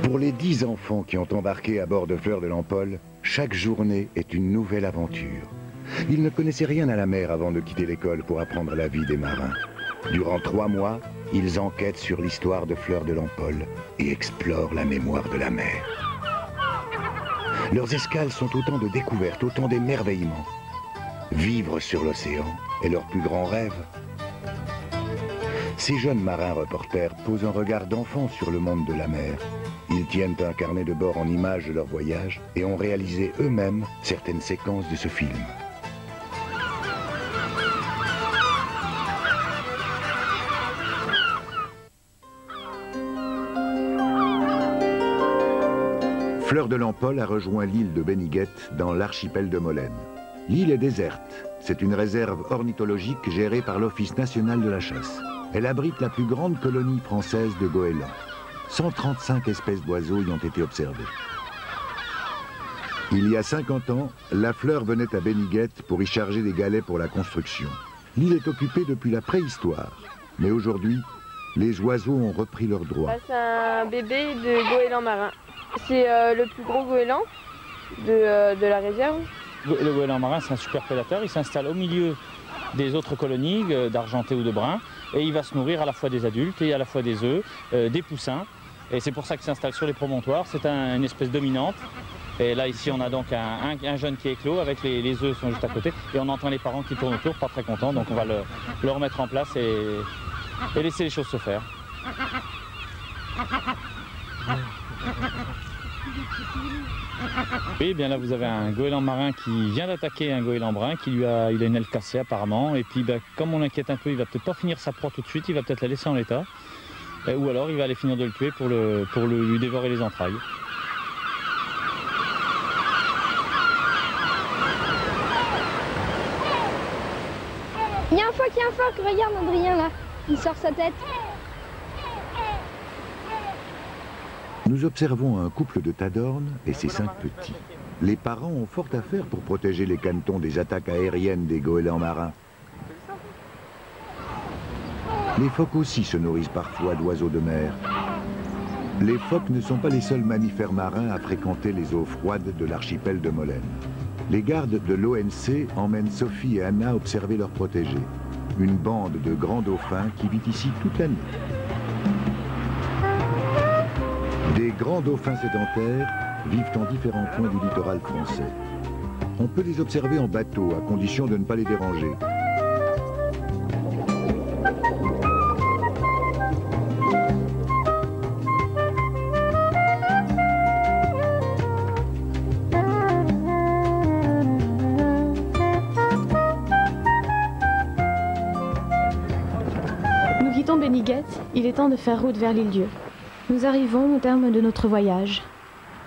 Pour les 10 enfants qui ont embarqué à bord de Fleur de l'Empole, chaque journée est une nouvelle aventure. Ils ne connaissaient rien à la mer avant de quitter l'école pour apprendre la vie des marins. Durant 3 mois, ils enquêtent sur l'histoire de Fleur de l'Empole et explorent la mémoire de la mer. Leurs escales sont autant de découvertes, autant d'émerveillements. Vivre sur l'océan est leur plus grand rêve. Ces jeunes marins reporters posent un regard d'enfant sur le monde de la mer. Ils tiennent un carnet de bord en images de leur voyage et ont réalisé eux-mêmes certaines séquences de ce film. Fleur de l'Empole a rejoint l'île de Beniguet dans l'archipel de Molène. L'île est déserte. C'est une réserve ornithologique gérée par l'Office national de la chasse. Elle abrite la plus grande colonie française de goélands. 135 espèces d'oiseaux y ont été observées. Il y a 50 ans, la Fleur venait à Beniguet pour y charger des galets pour la construction. L'île est occupée depuis la préhistoire. Mais aujourd'hui, les oiseaux ont repris leurs droits. C'est un bébé de goéland marin. C'est le plus gros goéland de la réserve. Le goéland marin, c'est un super prédateur. Il s'installe au milieu des autres colonies d'argentés ou de bruns et il va se nourrir à la fois des adultes et à la fois des œufs, des poussins. Et c'est pour ça qu'il s'installe sur les promontoires. C'est une espèce dominante. Et là, ici, on a donc un jeune qui est éclos avec les œufs sont juste à côté. Et on entend les parents qui tournent autour, pas très contents. Donc on va le remettre en place et laisser les choses se faire. Oui, bien là vous avez un goéland marin qui vient d'attaquer un goéland brun, il a une aile cassée apparemment, et puis comme on l'inquiète un peu, il va peut-être pas finir sa proie tout de suite, il va peut-être la laisser en l'état, ou alors il va aller finir de le tuer pour lui dévorer les entrailles. Il y a un phoque, regarde Adrien là, il sort sa tête. Nous observons un couple de tadornes et ses 5 petits. Les parents ont fort à faire pour protéger les canetons des attaques aériennes des goélands marins. Les phoques aussi se nourrissent parfois d'oiseaux de mer. Les phoques ne sont pas les seuls mammifères marins à fréquenter les eaux froides de l'archipel de Molène. Les gardes de l'ONC emmènent Sophie et Anna observer leurs protégés. Une bande de grands dauphins qui vit ici toute l'année. Des grands dauphins sédentaires vivent en différents points du littoral français. On peut les observer en bateau, à condition de ne pas les déranger. Nous quittons Beniguet, il est temps de faire route vers l'île-dieu. Nous arrivons au terme de notre voyage.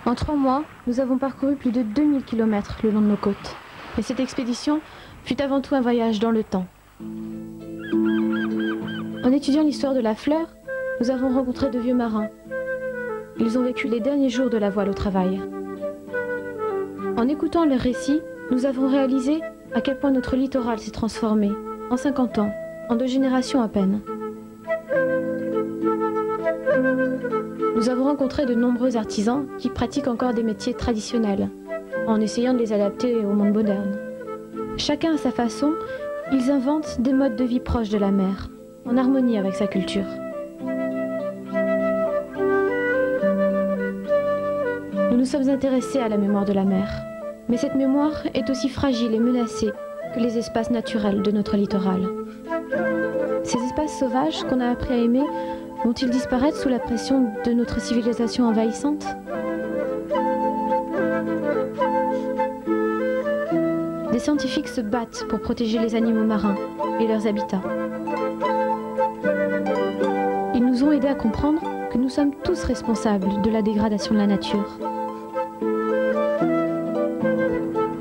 En 3 mois, nous avons parcouru plus de 2000 km le long de nos côtes. Et cette expédition fut avant tout un voyage dans le temps. En étudiant l'histoire de la Fleur, nous avons rencontré de vieux marins. Ils ont vécu les derniers jours de la voile au travail. En écoutant leurs récits, nous avons réalisé à quel point notre littoral s'est transformé en 50 ans, en 2 générations à peine. Nous avons rencontré de nombreux artisans qui pratiquent encore des métiers traditionnels, en essayant de les adapter au monde moderne. Chacun à sa façon, ils inventent des modes de vie proches de la mer, en harmonie avec sa culture. Nous nous sommes intéressés à la mémoire de la mer, mais cette mémoire est aussi fragile et menacée que les espaces naturels de notre littoral. Ces espaces sauvages qu'on a appris à aimer vont-ils disparaître sous la pression de notre civilisation envahissante? Des scientifiques se battent pour protéger les animaux marins et leurs habitats. Ils nous ont aidés à comprendre que nous sommes tous responsables de la dégradation de la nature.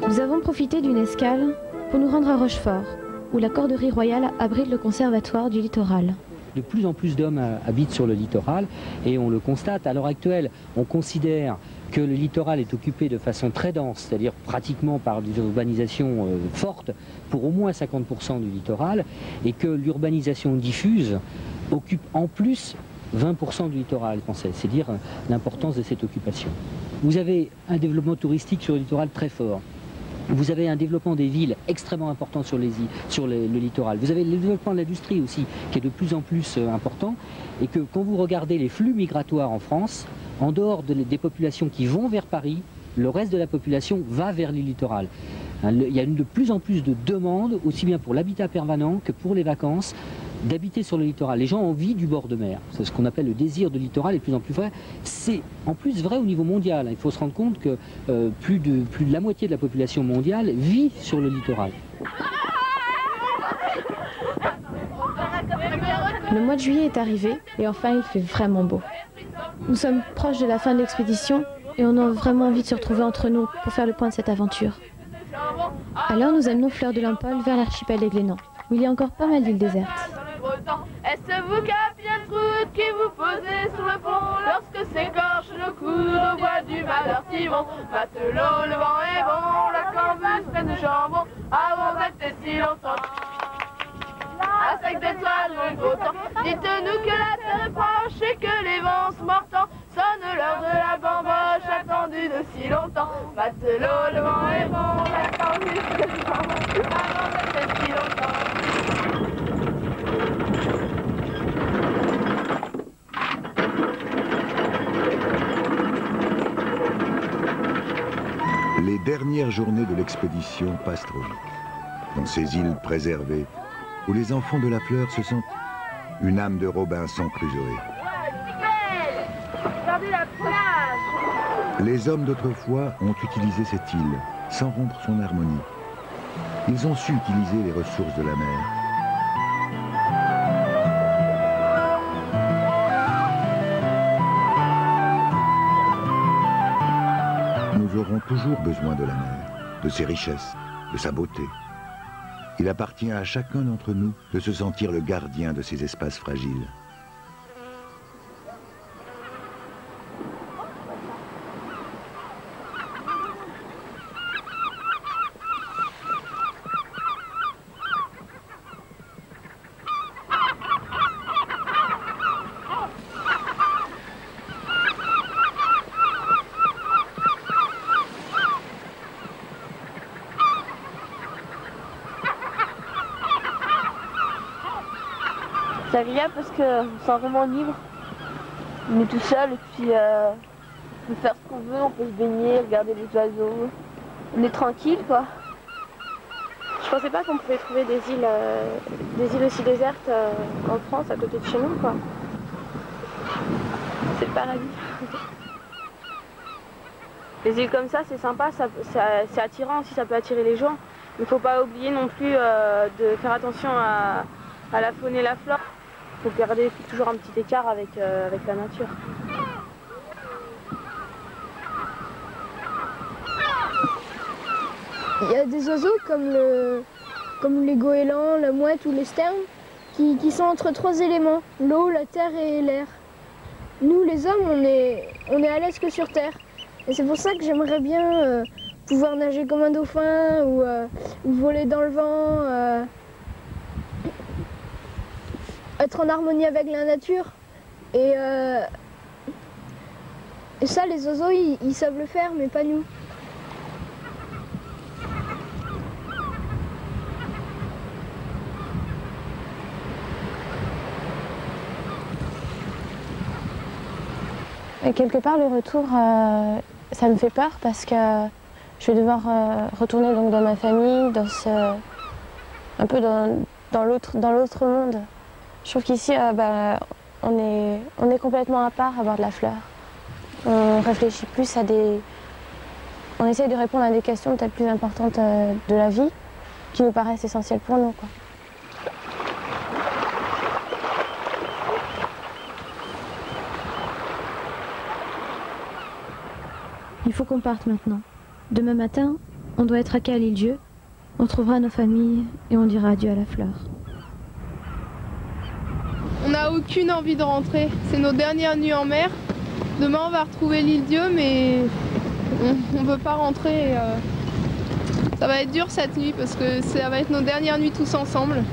Nous avons profité d'une escale pour nous rendre à Rochefort, où la Corderie royale abrite le conservatoire du littoral. De plus en plus d'hommes habitent sur le littoral et on le constate. À l'heure actuelle, on considère que le littoral est occupé de façon très dense, c'est-à-dire pratiquement par des urbanisations fortes, pour au moins 50% du littoral, et que l'urbanisation diffuse occupe en plus 20% du littoral français, c'est dire l'importance de cette occupation. Vous avez un développement touristique sur le littoral très fort. Vous avez un développement des villes extrêmement important sur le littoral. Vous avez le développement de l'industrie aussi, qui est de plus en plus important. Et que quand vous regardez les flux migratoires en France, en dehors des populations qui vont vers Paris, le reste de la population va vers le littoral. Il y a de plus en plus de demandes, aussi bien pour l'habitat permanent que pour les vacances, d'habiter sur le littoral. Les gens ont envie du bord de mer. C'est ce qu'on appelle le désir de littoral est de plus en plus vrai. C'est en plus vrai au niveau mondial. Il faut se rendre compte que plus de la moitié de la population mondiale vit sur le littoral. Le mois de juillet est arrivé et enfin il fait vraiment beau. Nous sommes proches de la fin de l'expédition et on a vraiment envie de se retrouver entre nous pour faire le point de cette aventure. Alors nous amenons Fleur de Laimpol vers l'archipel des Glénans, où il y a encore pas mal d'îles désertes. Est-ce vous, capitaine Prout, qui vous posez sur le pont lorsque s'écorche le coude au bois du malheur Timon? Matelot, le vent est bon, la cambuse pleine de jambon, avant d'être si longtemps. À sec d'étoiles, mon beau temps, dites-nous que la terre est proche et que les vents sont mortants. Sonne l'heure de la bamboche, attendue de si longtemps. Matelot, le vent est bon, la cambuse pleine de jambon, avant d'être si longtemps. Les dernières journées de l'expédition passent trop vite. Dans ces îles préservées, où les enfants de la fleur se sentent une âme de Robinson Crusoe. Regardez la plage. Les hommes d'autrefois ont utilisé cette île sans rompre son harmonie. Ils ont su utiliser les ressources de la mer. Nous aurons toujours besoin de la mer, de ses richesses, de sa beauté. Il appartient à chacun d'entre nous de se sentir le gardien de ces espaces fragiles. C'est agréable parce qu'on se sent vraiment libre. On est tout seul et puis on peut faire ce qu'on veut, on peut se baigner, regarder les oiseaux. On est tranquille quoi. Je pensais pas qu'on pouvait trouver des îles aussi désertes en France, à côté de chez nous quoi. C'est le paradis. Les îles comme ça, c'est sympa, c'est attirant aussi, ça peut attirer les gens. Il ne faut pas oublier non plus de faire attention à la faune et la flore. Il faut garder toujours un petit écart avec la nature. Il y a des oiseaux comme les goélands, la mouette ou les sternes qui sont entre trois éléments, l'eau, la terre et l'air. Nous les hommes, on est à l'aise que sur terre. Et c'est pour ça que j'aimerais bien pouvoir nager comme un dauphin ou voler dans le vent. Être en harmonie avec la nature. Et ça, les oiseaux, ils savent le faire, mais pas nous. Et quelque part, le retour, ça me fait peur parce que je vais devoir retourner donc dans ma famille, un peu dans l'autre monde. Je trouve qu'ici, on est complètement à part à bord de la fleur. On réfléchit plus à on essaye de répondre à des questions peut-être plus importantes de la vie, qui nous paraissent essentielles pour nous, quoi. Il faut qu'on parte maintenant. Demain matin, on doit être à quai à l'île-Dieu. On trouvera nos familles et on dira adieu à la fleur. On n'a aucune envie de rentrer. C'est nos dernières nuits en mer. Demain, on va retrouver l'île-Dieu, mais on ne veut pas rentrer. Ça va être dur cette nuit parce que ça va être nos dernières nuits tous ensemble.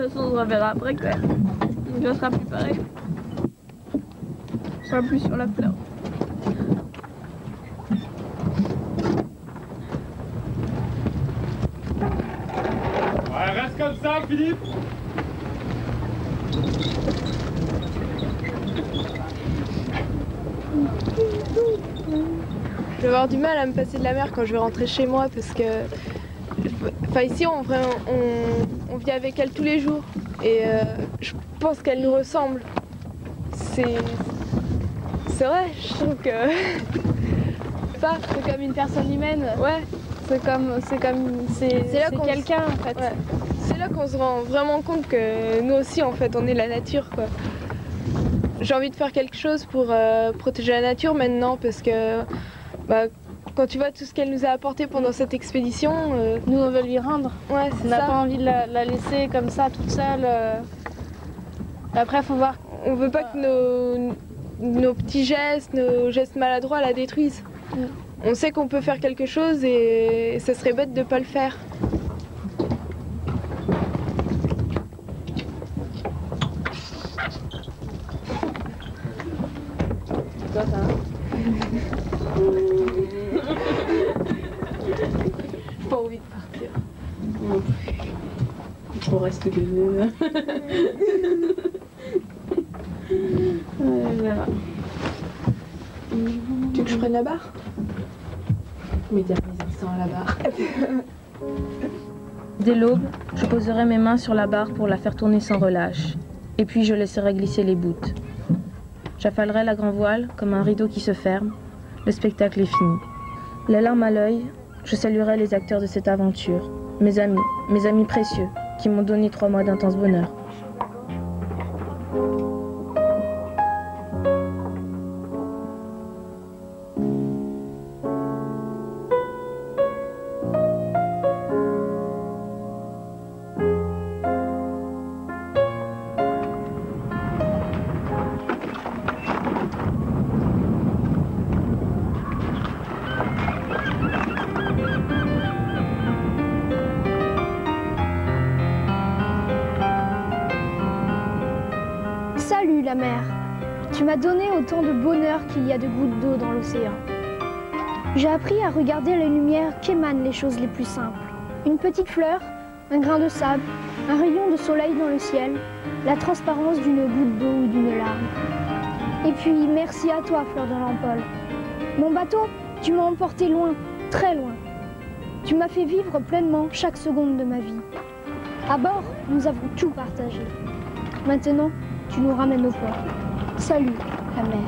toute façon, on se reverra après quoi. Donc ça sera plus pareil. Ce sera plus sur la fleur. Ouais, reste comme ça, Philippe. Je vais avoir du mal à me passer de la mer quand je vais rentrer chez moi parce que, enfin ici on vit avec elle tous les jours et je pense qu'elle nous ressemble. C'est vrai, je trouve que C'est comme une personne humaine. ouais, C'est quelqu'un en fait. ouais. C'est là qu'on se rend vraiment compte que nous aussi en fait on est la nature quoi. J'ai envie de faire quelque chose pour protéger la nature maintenant parce que bah, quand tu vois tout ce qu'elle nous a apporté pendant cette expédition, Nous on veut lui rendre. ouais, On c'est n'a ça. pas envie de la laisser comme ça toute seule. Après faut voir. On veut pas que nos petits gestes, nos gestes maladroits la détruisent. On sait qu'on peut faire quelque chose et ça serait bête de pas le faire. J'ai pas envie de partir. On reste que deux. Voilà. Tu veux que je prenne la barre? Mais derniers instants à la barre. Dès l'aube, je poserai mes mains sur la barre pour la faire tourner sans relâche. Et puis je laisserai glisser les bouts. J'affalerai la grand voile comme un rideau qui se ferme. Le spectacle est fini. Les larmes à l'œil, je saluerai les acteurs de cette aventure. Mes amis précieux, qui m'ont donné 3 mois d'intense bonheur. Salut la mer. Tu m'as donné autant de bonheur qu'il y a de gouttes d'eau dans l'océan. J'ai appris à regarder les lumières qu'émanent les choses les plus simples. Une petite fleur, un grain de sable, un rayon de soleil dans le ciel, la transparence d'une goutte d'eau ou d'une larme. Et puis merci à toi, Fleur de l'Ampole. Mon bateau, tu m'as emporté loin, très loin. Tu m'as fait vivre pleinement chaque seconde de ma vie. À bord, nous avons tout partagé. Maintenant, tu nous ramènes au port. Salut, la mer.